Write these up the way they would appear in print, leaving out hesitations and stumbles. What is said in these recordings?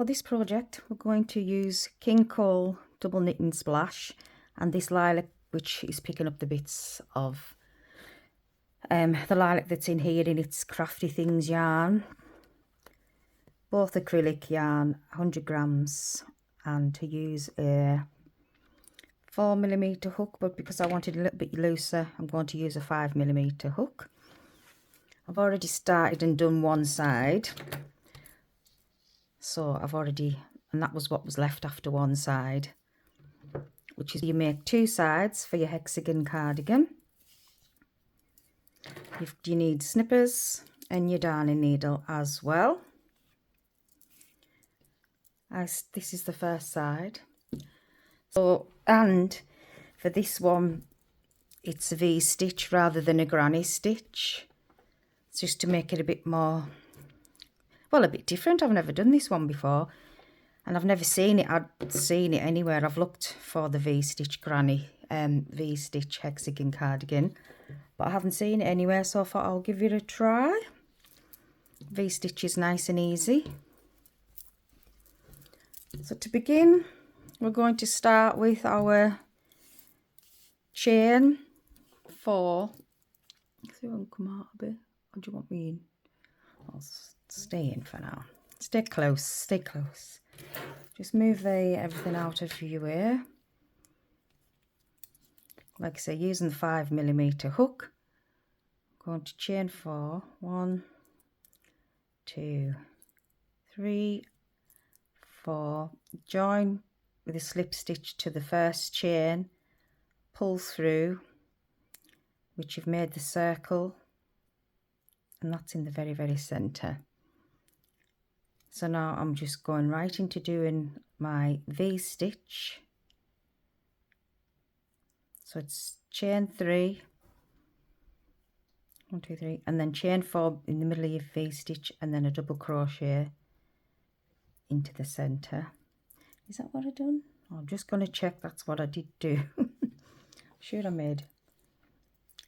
For this project, we're going to use King Cole double knitting splash and this lilac, which is picking up the bits of the lilac that's in here in its Crafty Things yarn. Both acrylic yarn, 100 grams, and to use a 4mm hook, but because I wanted a little bit looser, I'm going to use a 5mm hook. I've already started and done one side, so and that was what was left after one side, which is you make two sides for your Hexagon cardigan. You need snippers and your darning needle as well. This is the first side. So, and for this one, it's a V-stitch rather than a granny stitch. It's just to make it a bit more, well, a bit different. I've never done this one before, and I've never seen it. I'd seen it anywhere. I've looked for the V-stitch granny, V-stitch Hexagon cardigan, but I haven't seen it anywhere, so I thought I'll give it a try. V-stitch is nice and easy. So to begin, we're going to start with our chain 4. See if I can come out a bit. What do you want me in? I'll stay in for now. Stay close, stay close. Just move everything out of your way. Like I say, using the 5mm hook, I'm going to chain 4. 1, 2, 3, 4. Join with a slip stitch to the first chain, pull through, which you've made the circle, and that's in the very, very center. So now I'm just going right into doing my V-stitch. So it's chain 3, 1, 2, 3, and then chain 4 in the middle of your V-stitch, and then a double crochet into the center. Is that what I done? I'm just going to check that's what I did do. Sure, I made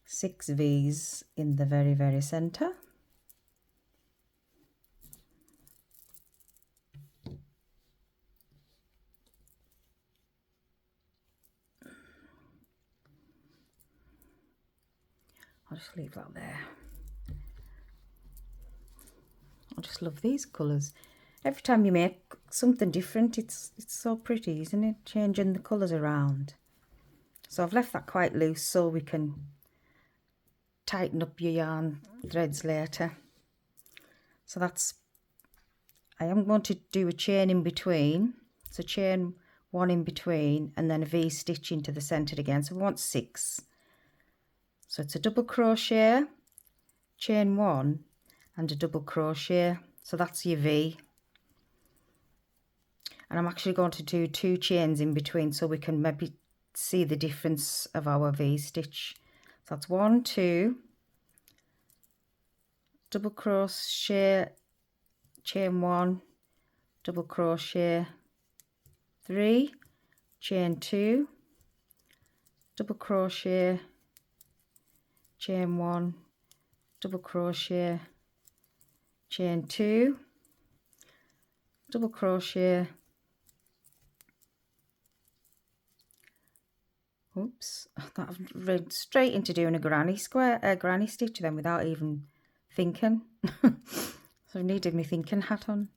6 V's in the very, very center. I'll just leave that there. I just love these colours. Every time you make something different, it's so pretty, isn't it? Changing the colours around. So I've left that quite loose so we can tighten up your yarn threads later. So I am going to do a chain in between. So chain 1 in between and then a V-stitch into the centre again. So we want 6. So it's a double crochet, chain 1 and a double crochet. So that's your V. And I'm actually going to do 2 chains in between so we can maybe see the difference of our V-stitch. So that's 1, 2, double crochet, chain 1, double crochet, 3, chain 2, double crochet, chain 1, double crochet, chain 2, double crochet, oops, I've read straight into doing a granny stitch then without even thinking. So I needed my thinking hat on.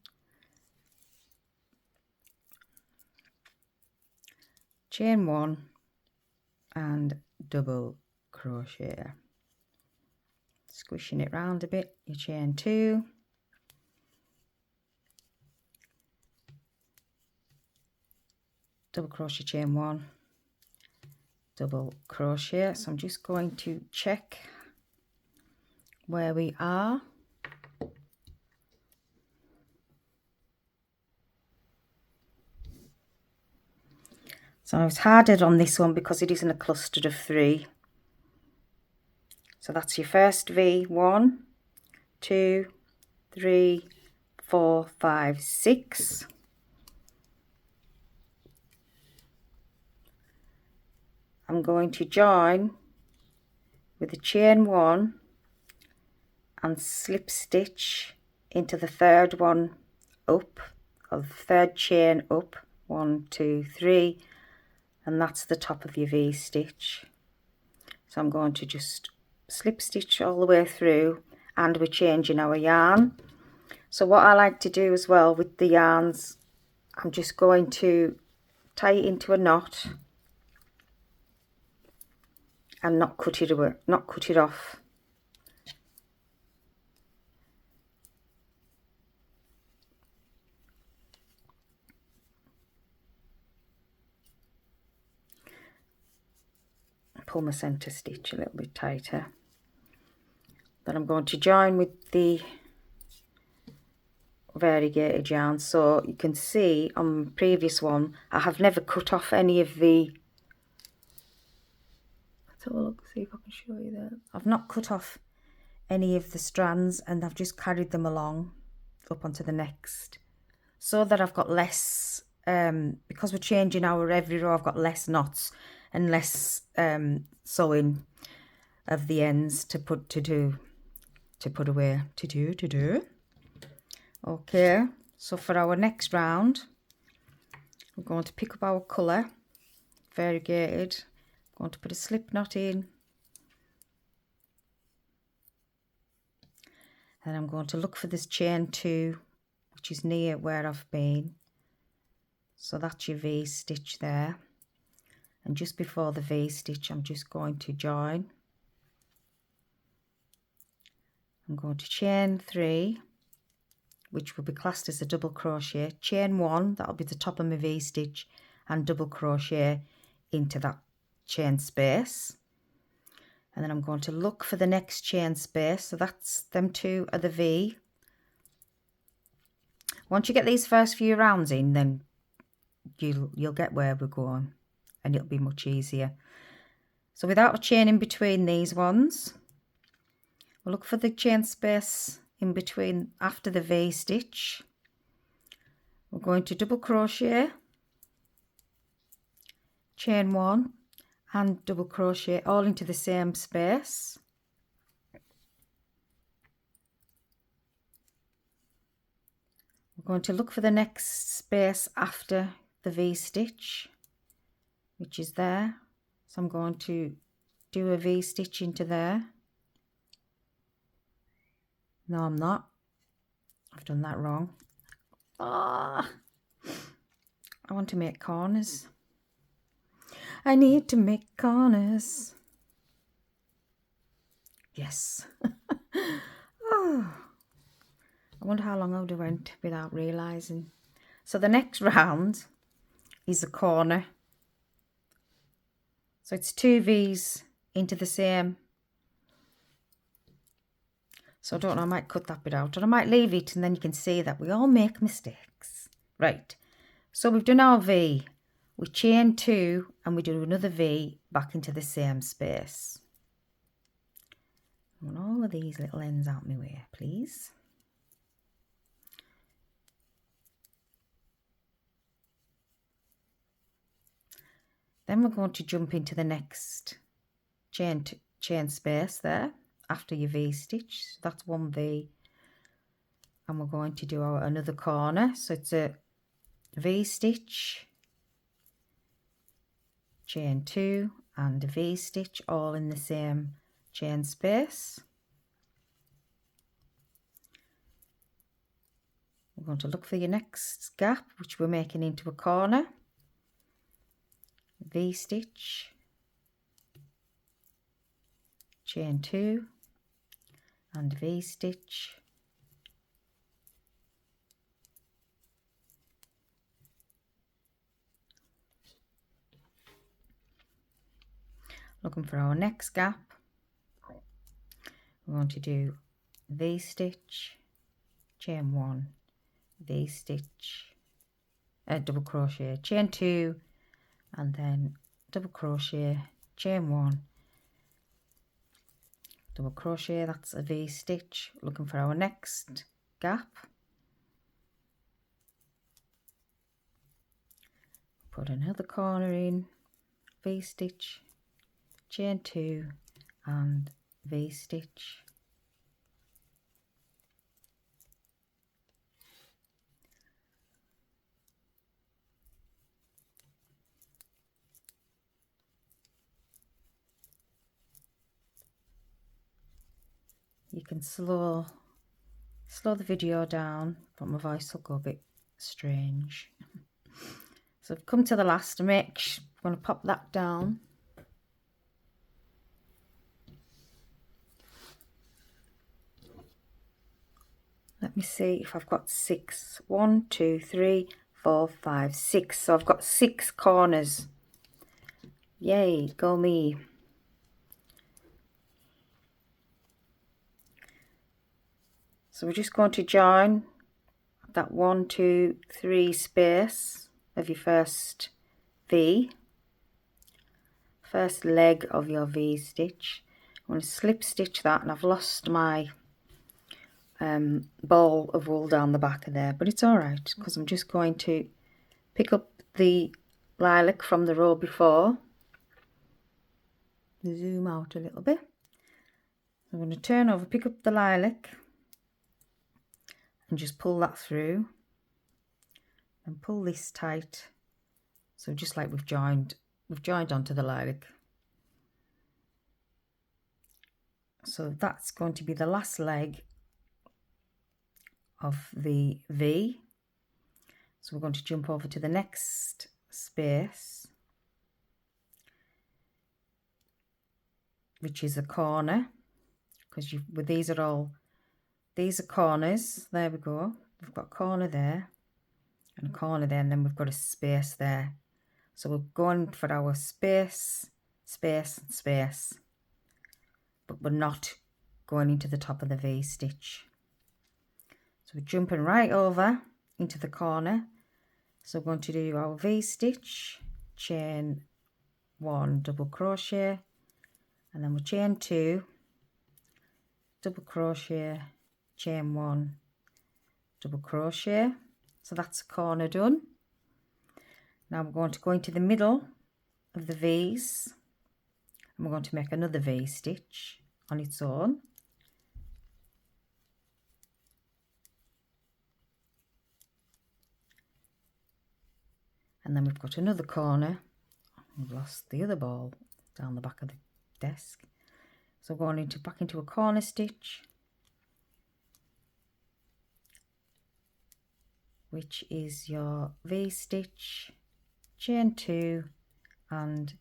Chain 1 and double crochet. Squishing it round a bit, your chain 2, double crochet, chain 1, double crochet. So I'm just going to check where we are. So I was harder on this one because it isn't a cluster of 3. So that's your first V. 1, 2, 3, 4, 5, 6. I'm going to join with a chain 1 and slip stitch into the third one up of the third chain up, 1, 2, 3, and that's the top of your V-stitch. So I'm going to just slip stitch all the way through, and we're changing our yarn. So what I like to do as well with the yarns, I'm just going to tie it into a knot and not cut it away, not cut it off. Pull my centre stitch a little bit tighter. Then I'm going to join with the variegated yarn. So you can see on the previous one, I have never cut off any of the, let's have a look, see if I can show you that. I've not cut off any of the strands, and I've just carried them along up onto the next, so that I've got less, because we're changing our every row, I've got less knots and less sewing of the ends to put away. Okay, so for our next round, we're going to pick up our colour, variegated. I'm going to put a slip knot in, and I'm going to look for this chain 2, which is near where I've been. So that's your V stitch there, and just before the V stitch I'm just going to join. I'm going to chain 3, which will be classed as a double crochet, chain 1, that'll be the top of my V stitch, and double crochet into that chain space. And then I'm going to look for the next chain space, so that's them 2 are the V. Once you get these first few rounds in, then you'll get where we're going, and it'll be much easier. So without a chain in between these ones, we'll look for the chain space in between after the V stitch. We're going to double crochet, chain 1, and double crochet all into the same space. We're going to look for the next space after the V stitch, which is there. So I'm going to do a V stitch into there. No, I'm not. I've done that wrong. Ah, I want to make corners. I need to make corners. Yes. Oh, I wonder how long I would have went without realising. So the next round is a corner. So it's 2 V's into the same. So I don't know, I might cut that bit out, or I might leave it, and then you can see that we all make mistakes. Right, so we've done our V. We chain 2 and we do another V back into the same space. I want all of these little ends out my way, please. Then we're going to jump into the next chain space there after your V stitch. So that's 1 V, and we're going to do another corner. So it's a V stitch, chain 2, and a V stitch all in the same chain space. We're going to look for your next gap, which we're making into a corner. V stitch, chain 2, and V stitch, looking for our next gap. We're going to do V stitch, chain 1, V stitch, double crochet, chain 2, and then double crochet, chain 1, double crochet, that's a V stitch. Looking for our next gap. Put another corner in, V stitch, chain 2, and V stitch. you can slow the video down, but my voice will go a bit strange. So I've come to the last. I'm going to pop that down. Let me see if I've got 6. 1, 2, 3, 4, 5, 6. So I've got 6 corners. Yay, go me. So we're just going to join that 1, 2, 3 space of your first V, first leg of your V stitch. I'm going to slip stitch that, and I've lost my ball of wool down the back of there, but it's alright because I'm just going to pick up the lilac from the row before. Zoom out a little bit. I'm going to turn over, pick up the lilac and just pull that through and pull this tight, so just like we've joined onto the lilac. So that's going to be the last leg of the V. So we're going to jump over to the next space, which is a corner, because these are corners. There we go. We've got a corner there and a corner there, and then we've got a space there. So we're going for our space, space, space, but we're not going into the top of the V stitch. So we're jumping right over into the corner. So we're going to do our V stitch, chain 1, double crochet, and then we'll chain 2, double crochet, chain 1, double crochet. So that's a corner done. Now we're going to go into the middle of the V's, and we're going to make another V stitch on its own. And then we've got another corner. We've lost the other ball down the back of the desk. So we're going back into a corner stitch, which is your V stitch, chain 2 and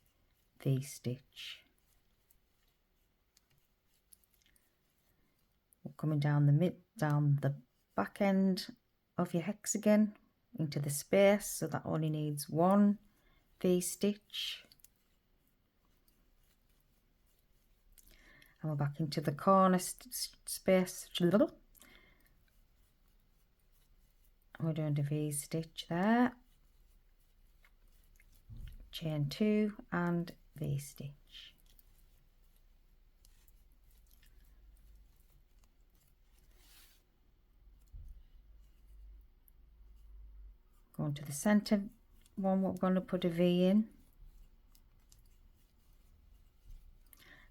V stitch. We're coming down the back end of your hexagon into the space, so that only needs 1 V stitch, and we're back into the corner space. We're doing the V stitch there, chain 2 and V stitch. Going to the center one, we're going to put a V in,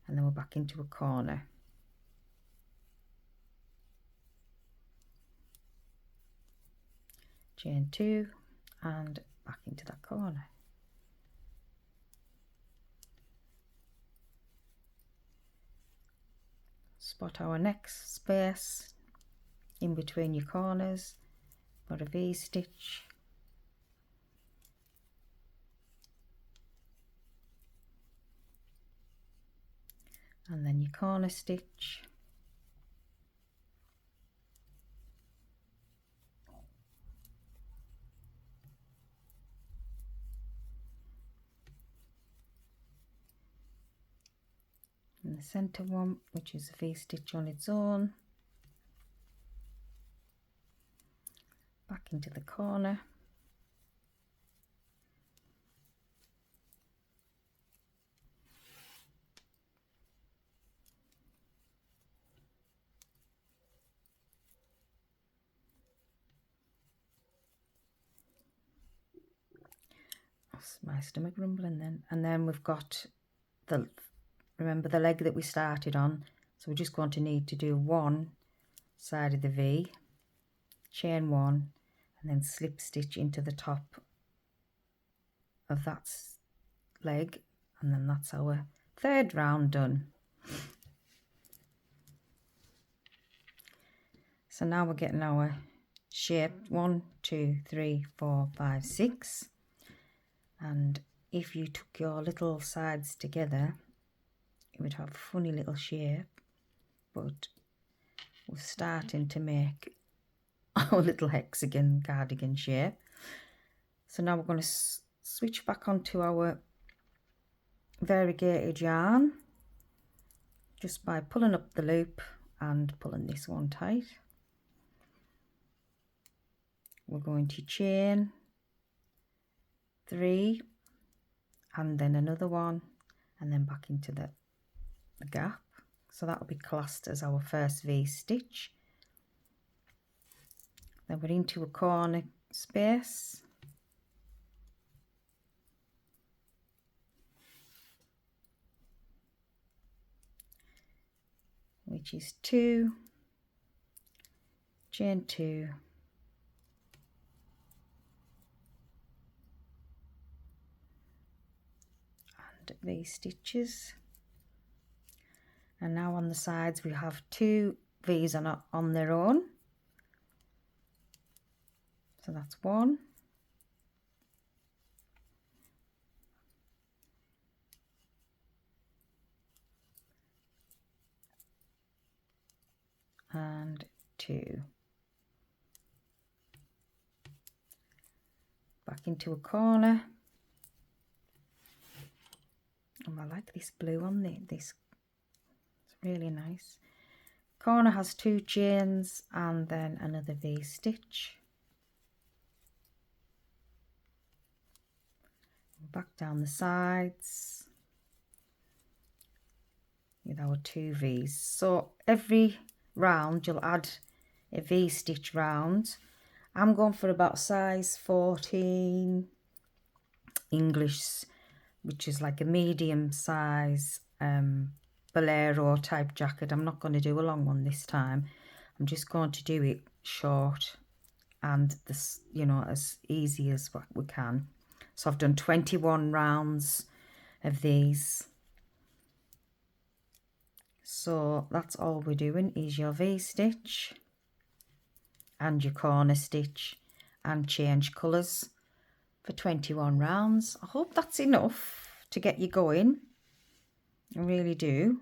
and then we're back into a corner. Chain 2 and back into that corner. Spot our next space in between your corners, put a V stitch, and then your corner stitch, and the center one, which is a V stitch on its own, back into the corner, that's my stomach rumbling then, and then we've got remember the leg that we started on, so we're just going to need to do 1 side of the V, chain 1, and then slip stitch into the top of that leg, and then that's our 3rd round done. So now we're getting our shape 1, 2, 3, 4, 5, 6. And if you took your little sides together, it would have a funny little shape, but we're starting to make our little hexagon cardigan shape. So now we're going to switch back onto our variegated yarn just by pulling up the loop and pulling this one tight. We're going to chain 3 and then another one and then back into the gap. So that will be classed as our first V stitch. Then we're into a corner space, which is 2, chain 2, and V stitches. And now on the sides we have 2 V's on their own. So that's 1, and 2. Back into a corner. And I like this blue on this. It's really nice. Corner has 2 chains and then another V stitch. Back down the sides with our 2 V's. So every round you'll add a V stitch round. I'm going for about size 14 English, which is like a medium size bolero type jacket. I'm not going to do a long one this time. I'm just going to do it short and this, you know, as easy as what we can. So I've done 21 rounds of these. So that's all we're doing is your V stitch and your corner stitch and change colours for 21 rounds. I hope that's enough to get you going. I really do.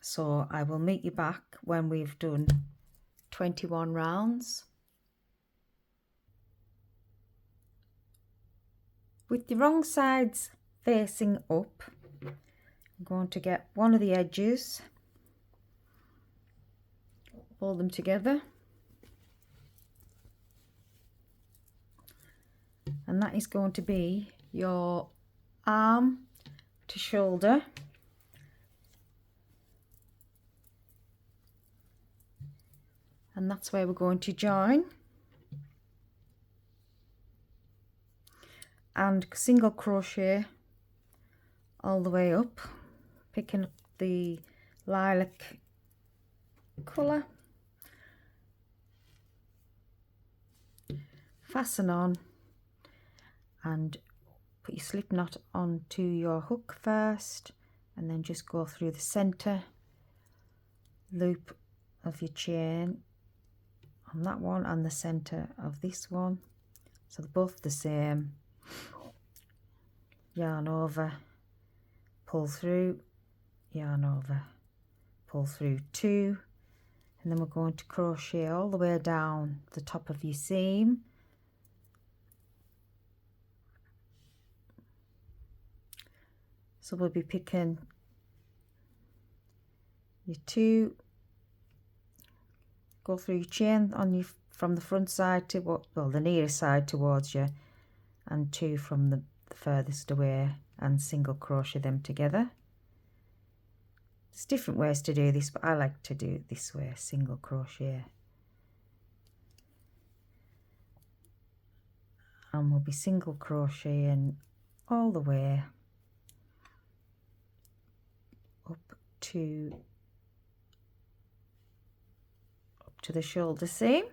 So I will meet you back when we've done 21 rounds. With the wrong sides facing up, I'm going to get one of the edges, hold them together, and that is going to be your arm to shoulder, and that's where we're going to join, and single crochet all the way up, picking up the lilac colour, fasten on and put your slip knot onto your hook first, and then just go through the centre loop of your chain on that one and the centre of this one, so they're both the same. Yarn over, pull through, yarn over, pull through 2, and then we're going to crochet all the way down the top of your seam. So we'll be picking your 2, go through your chain on you from the front side to what, well, the nearest side towards you, and 2 from the furthest away, and single crochet them together. There's different ways to do this, but I like to do it this way, single crochet. And we'll be single crocheting all the way up to the shoulder seam.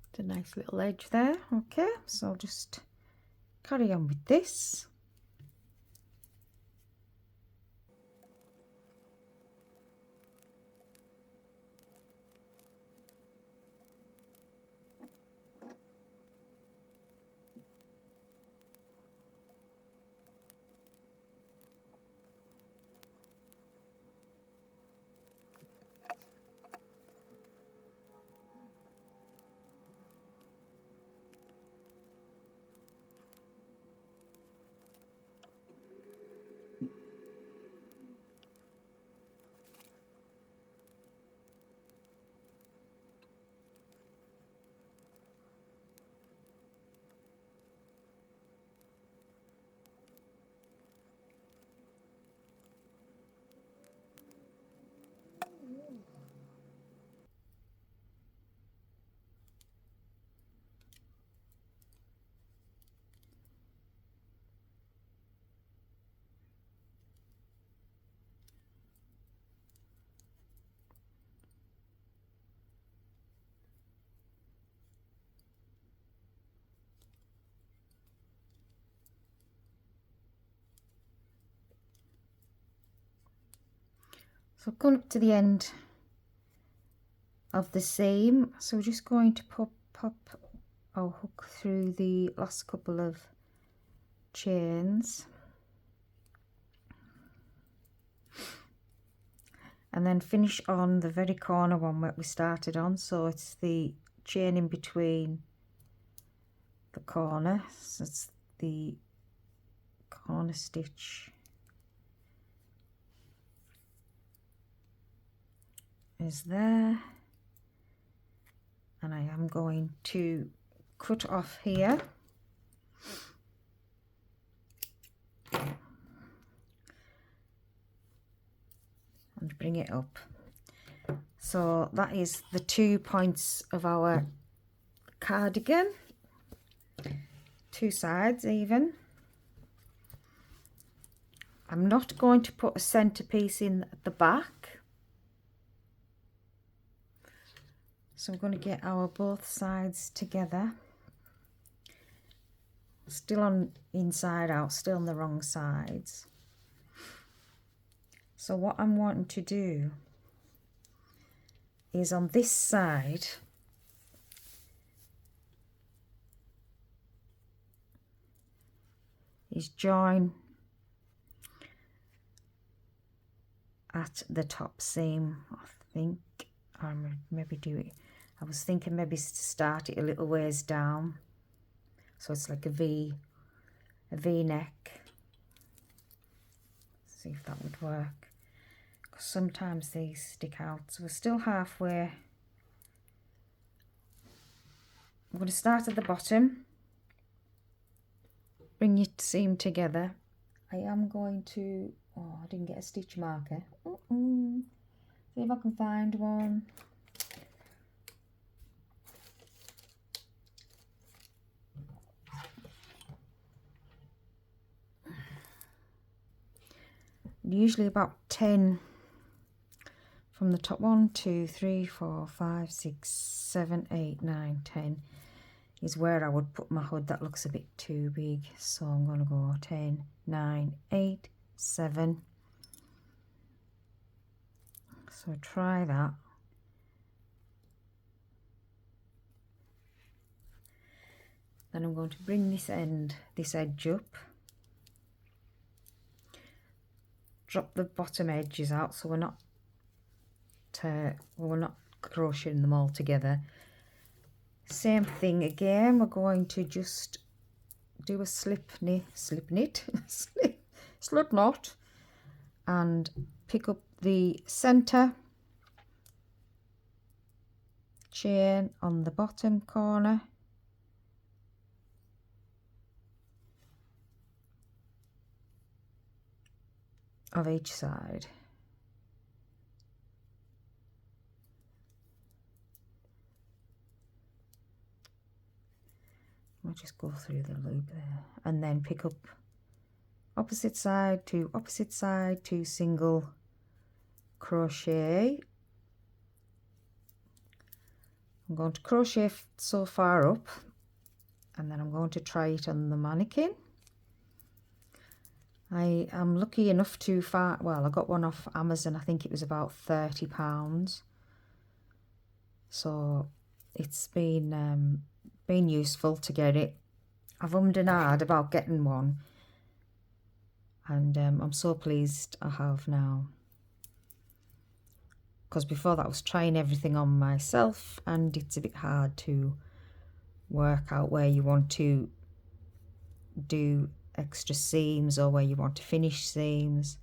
It's a nice little edge there. Okay, so I'll just carry on with this. So I've gone up to the end of the seam, so we're just going to pop our hook through the last couple of chains and then finish on the very corner one that we started on, so it's the chain in between the corner, so it's the corner stitch is there, and I am going to cut off here and bring it up. So that is the 2 points of our cardigan, 2 sides even. I'm not going to put a centerpiece in at the back, so we're going to get our both sides together, still on inside out, still on the wrong sides. So what I'm wanting to do is on this side is join at the top seam, I think, or maybe do it, I was thinking maybe to start it a little ways down, so it's like a V neck. See if that would work, because sometimes these stick out. So we're still halfway. I'm going to start at the bottom, bring your seam together. I am going to, oh, I didn't get a stitch marker. See if I can find one. Usually about 10 from the top. 1, 2, 3, 4, 5, 6, 7, 8, 9, 10 is where I would put my hood. That looks a bit too big, so I'm going to go 10, 9, 8, 7. So try that. Then I'm going to bring this edge up, drop the bottom edges out, so we're not crocheting them all together. Same thing again, we're going to just do a slip knot and pick up the center chain on the bottom corner of each side. I'll just go through the loop there and then pick up opposite side to single crochet. I'm going to crochet so far up, and then I'm going to try it on the mannequin. I am lucky enough to find, well, I got one off Amazon, I think it was about £30. So it's been useful to get it. I've ummed and ahed about getting one, and I'm so pleased I have now, because before that I was trying everything on myself and it's a bit hard to work out where you want to do extra seams or where you want to finish seams.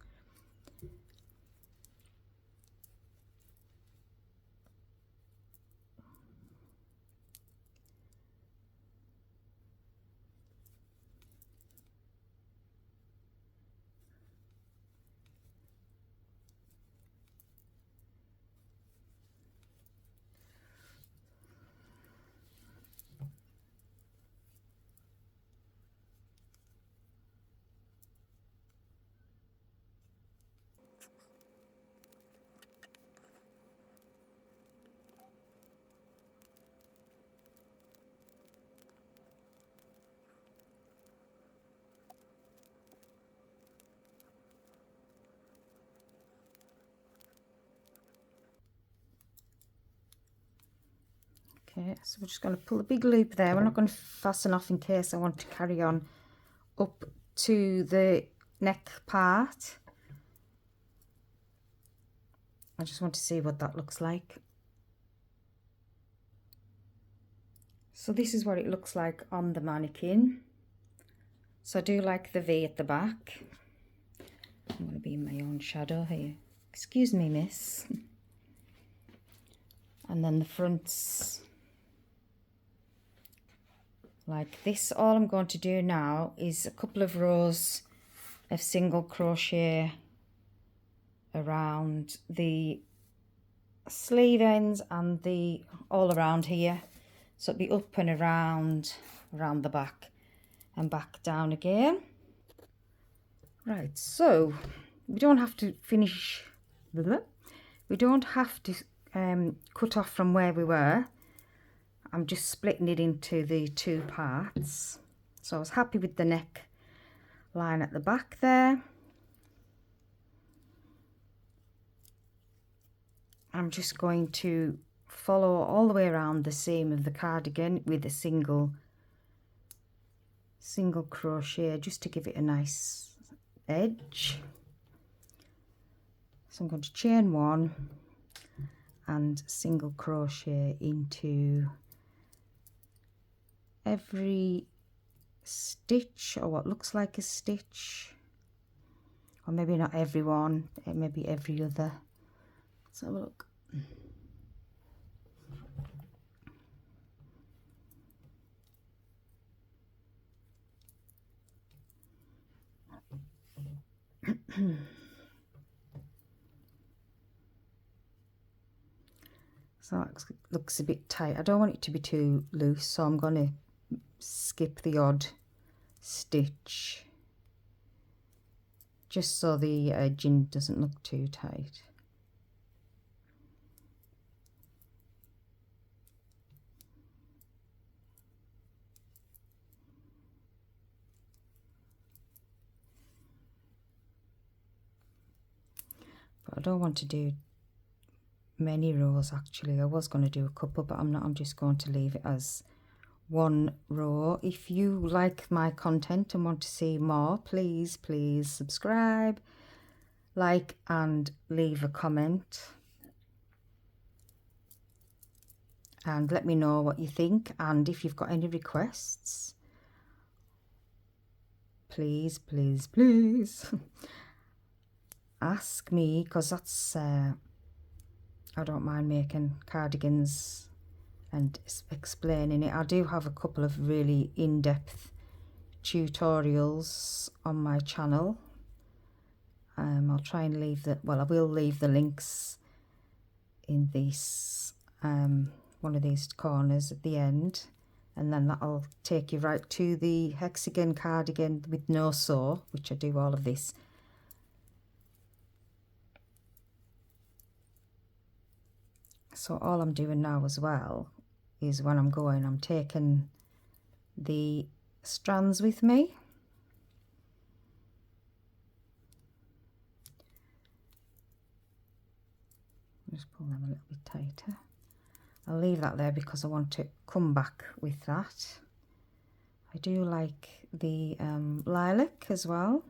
Okay, so we're just going to pull a big loop there. We're not going to fasten off in case I want to carry on up to the neck part. I just want to see what that looks like. So this is what it looks like on the mannequin. So I do like the V at the back. I'm going to be in my own shadow here. Excuse me, miss. And then the fronts like this. All I'm going to do now is a couple of rows of single crochet around the sleeve ends and the all around here, so it'll be up and around the back and back down again. Right, so we don't have to finish, we don't have to cut off from where we were. I'm just splitting it into the two parts. So I was happy with the neck line at the back there. I'm just going to follow all the way around the seam of the cardigan with a single crochet just to give it a nice edge. So I'm going to chain one and single crochet into every stitch, or what looks like a stitch, or maybe not every one, maybe every other. Let's have a look. So that looks a bit tight. I don't want it to be too loose, so I'm going to skip the odd stitch just so the edging doesn't look too tight. But I don't want to do many rows actually. I was going to do a couple, but I'm not. I'm just going to leave it as one row. If you like my content and want to see more, please subscribe, like and leave a comment and let me know what you think. And if you've got any requests, please ask me, because that's I don't mind making cardigans and explaining it. I do have a couple of really in-depth tutorials on my channel. I'll try and leave the, well, I will leave the links in this one of these corners at the end, and then that'll take you right to the Hexagon cardigan with no sew, which I do all of this. So all I'm doing now as well is when I'm going, I'm taking the strands with me. Just pull them a little bit tighter. I'll leave that there because I want to come back with that. I do like the lilac as well.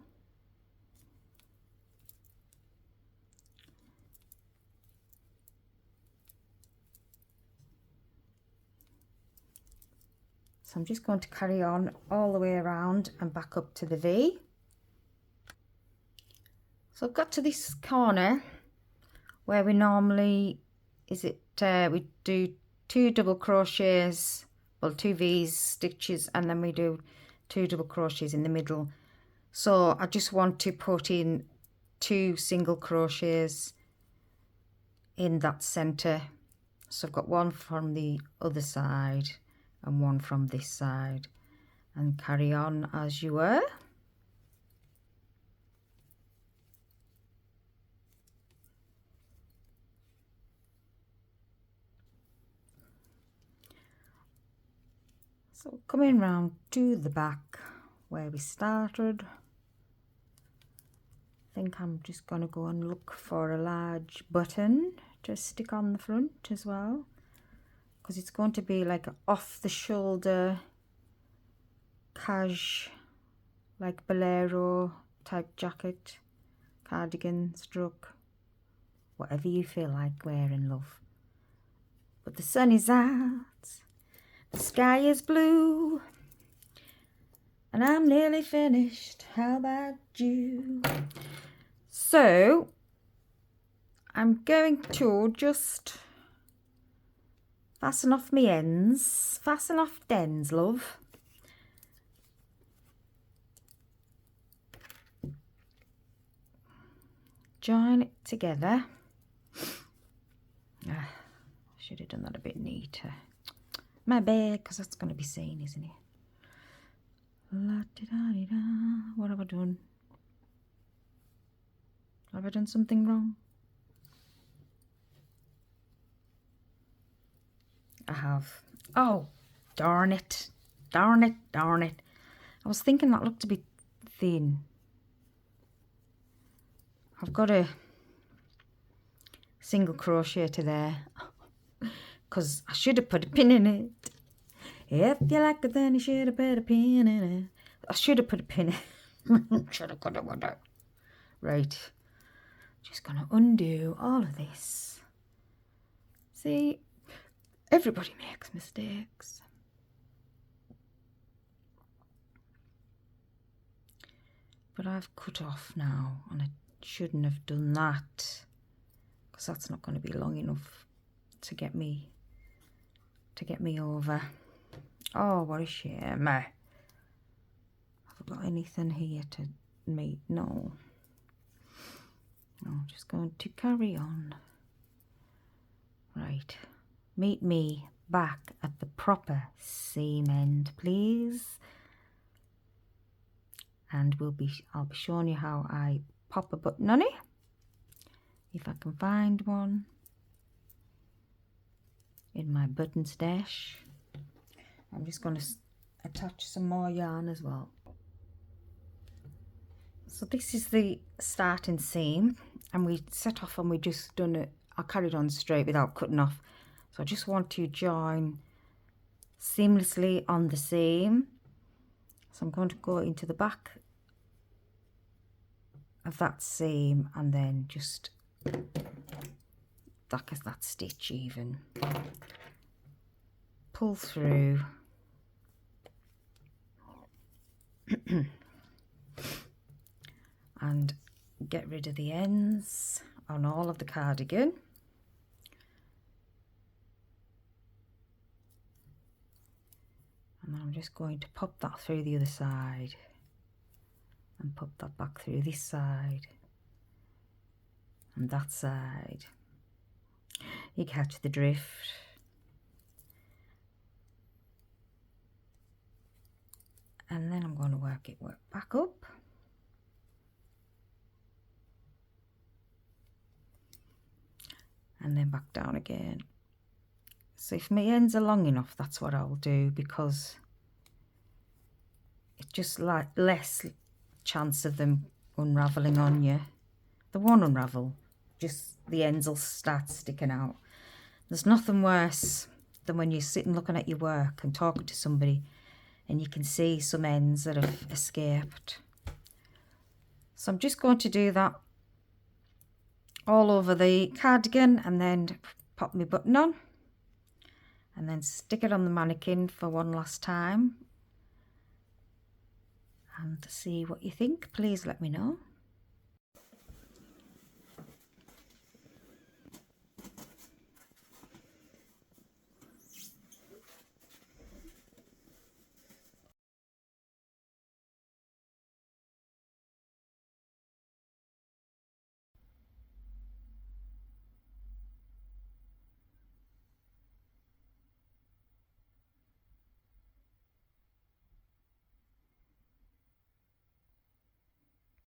So I'm just going to carry on all the way around and back up to the V. So I've got to this corner where we normally, we do 2 double crochets, well 2 V's stitches, and then we do 2 double crochets in the middle. So I just want to put in 2 single crochets in that center. So I've got one from the other side and one from this side, and carry on as you were. So coming round to the back where we started, I think I'm just going to go and look for a large button to stick on the front as well. because it's going to be like an off the shoulder cash, like bolero type jacket, cardigan, stroke, whatever you feel like wearing, love. But the sun is out, the sky is blue, and I'm nearly finished. How about you? So I'm going to just fasten off my ends, fasten off the ends, love. Join it together. Should have done that a bit neater. My bad, because that's going to be seen, isn't it? La-di-da-di-da. What have I done? Have I done something wrong? I have. Oh, darn it. Darn it, darn it. I was thinking that looked a bit thin. I've got a single crocheter there. Because I should have put a pin in it. If you like it, then you should have put a pin in it. I should have put a pin in it. Should have, could have, would have. Right. Just going to undo all of this. See, everybody makes mistakes. But I've cut off now, and I shouldn't have done that, because that's not going to be long enough to get me over. Oh, what a shame. Have I got anything here to meet? No. I'm just going to carry on. Right. Meet me back at the proper seam end, please. And I'll be showing you how I pop a button on it, if I can find one in my button stash. I'm just going to attach some more yarn as well. So this is the starting seam, and we set off and we just done it. I carried on straight without cutting off. So I just want to join seamlessly on the seam. So I'm going to go into the back of that seam and then just that stitch even. Pull through. And get rid of the ends on all of the cardigan. And then I'm just going to pop that through the other side and pop that back through this side and that side. You catch the drift. And then I'm going to work back up. And then back down again. So if my ends are long enough, that's what I'll do, because it's just like less chance of them unraveling on you. They won't unravel, just the ends will start sticking out. There's nothing worse than when you're sitting looking at your work and talking to somebody and you can see some ends that have escaped. So I'm just going to do that all over the cardigan and then pop my button on and then stick it on the mannequin for one last time. And see what you think. Please let me know.